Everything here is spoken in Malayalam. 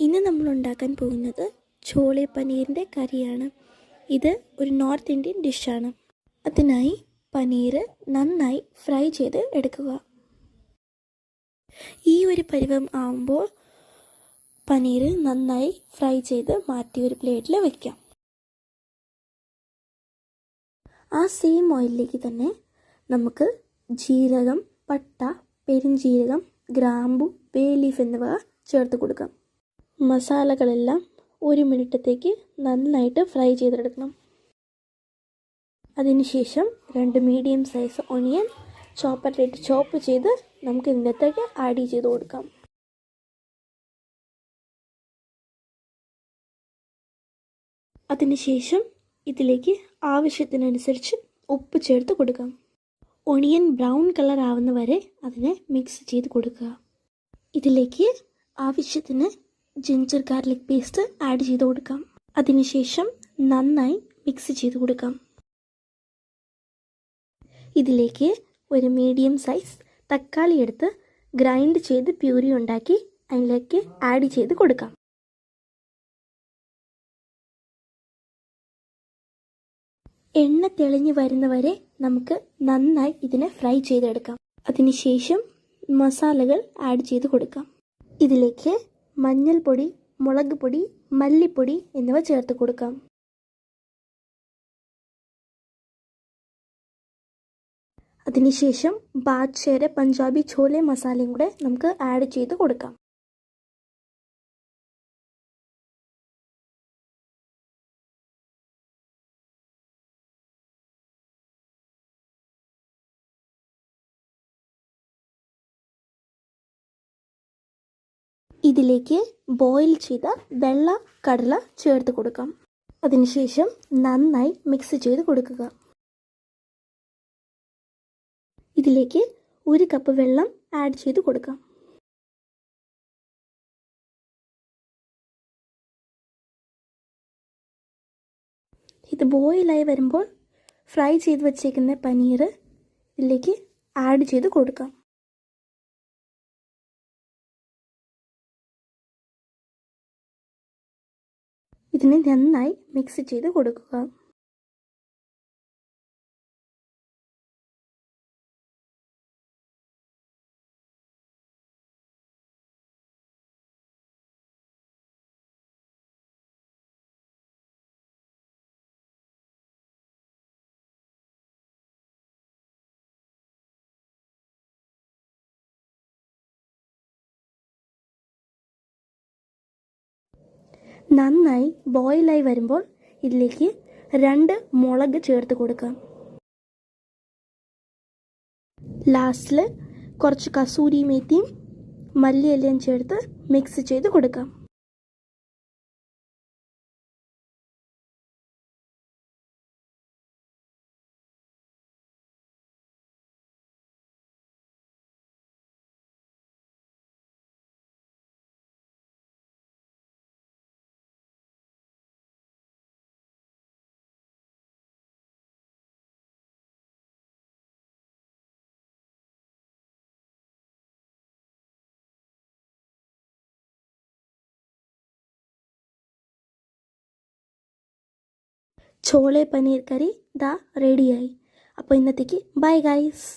ഇന്ന് നമ്മൾ ഉണ്ടാക്കാൻ പോകുന്നത് ചോളെ പനീറിൻ്റെ കറിയാണ്. ഇത് ഒരു നോർത്ത് ഇന്ത്യൻ ഡിഷാണ്. അതിനായി പനീർ നന്നായി ഫ്രൈ ചെയ്ത് എടുക്കുക. ഈ ഒരു പരുവം ആവുമ്പോൾ പനീർ നന്നായി ഫ്രൈ ചെയ്ത് മാറ്റി ഒരു പ്ലേറ്റിൽ വയ്ക്കാം. ആ സെയിം ഓയിലിലേക്ക് തന്നെ നമുക്ക് ജീരകം, പട്ട, പെരിഞ്ജീരകം, ഗ്രാമ്പു, ബേ ലീഫ് എന്നിവ ചേർത്ത് കൊടുക്കാം. മസാലകളെല്ലാം 1 മിനിറ്റത്തേക്ക് നന്നായിട്ട് ഫ്രൈ ചെയ്തെടുക്കണം. അതിനുശേഷം 2 മീഡിയം സൈസ് ഒണിയൻ ചോപ്പറിലിട്ട് ചോപ്പ് ചെയ്ത് നമുക്ക് ഇതിനകത്തേക്ക് ആഡ് ചെയ്ത് കൊടുക്കാം. അതിനുശേഷം ഇതിലേക്ക് ആവശ്യത്തിനനുസരിച്ച് ഉപ്പ് ചേർത്ത് കൊടുക്കാം. ഒണിയൻ ബ്രൗൺ കളർ ആവുന്ന വരെ അതിനെ മിക്സ് ചെയ്ത് കൊടുക്കുക. ഇതിലേക്ക് ആവശ്യത്തിന് ജിഞ്ചർ ഗാർലിക് പേസ്റ്റ് ആഡ് ചെയ്ത് കൊടുക്കാം. അതിനുശേഷം നന്നായി മിക്സ് ചെയ്ത് കൊടുക്കാം. ഇതിലേക്ക് ഒരു മീഡിയം സൈസ് തക്കാളി എടുത്ത് ഗ്രൈൻഡ് ചെയ്ത് പ്യൂരി ഉണ്ടാക്കി അതിലേക്ക് ആഡ് ചെയ്ത് കൊടുക്കാം. എണ്ണ തെളിഞ്ഞു വരുന്നവരെ നമുക്ക് നന്നായി ഇതിനെ ഫ്രൈ ചെയ്തെടുക്കാം. അതിനുശേഷം മസാലകൾ ആഡ് ചെയ്ത് കൊടുക്കാം. ഇതിലേക്ക് മഞ്ഞൾപ്പൊടി, മുളക് പൊടി, മല്ലിപ്പൊടി എന്നിവ ചേർത്ത് കൊടുക്കാം. അതിനുശേഷം ബാദ്ഷേര പഞ്ചാബി ചോലെ മസാലയും കൂടെ നമുക്ക് ആഡ് ചെയ്ത് കൊടുക്കാം. ഇതിലേക്ക് ബോയിൽ ചെയ്ത വെള്ള കടല ചേർത്ത് കൊടുക്കാം. അതിനുശേഷം നന്നായി മിക്സ് ചെയ്ത് കൊടുക്കുക. ഇതിലേക്ക് 1 കപ്പ് വെള്ളം ആഡ് ചെയ്ത് കൊടുക്കാം. ഇത് ബോയിലായി വരുമ്പോൾ ഫ്രൈ ചെയ്ത് വച്ചേക്കുന്ന പനീർ ഇതിലേക്ക് ആഡ് ചെയ്ത് കൊടുക്കാം. ഇതിനെ നന്നായി മിക്സ് ചെയ്ത് കൊടുക്കുക. നന്നായി ബോയിലായി വരുമ്പോൾ ഇതിലേക്ക് 2 മുളക് ചേർത്ത് കൊടുക്കാം. ലാസ്റ്റിൽ കുറച്ച് കസൂരി മേത്തിയും മല്ലിയിലയും ചേർത്ത് മിക്സ് ചെയ്ത് കൊടുക്കാം. ചോളെ പനീർ കറി ദാ റെഡിയായി. അപ്പോൾ ഇന്നത്തേക്ക് ബൈ ഗൈസ്.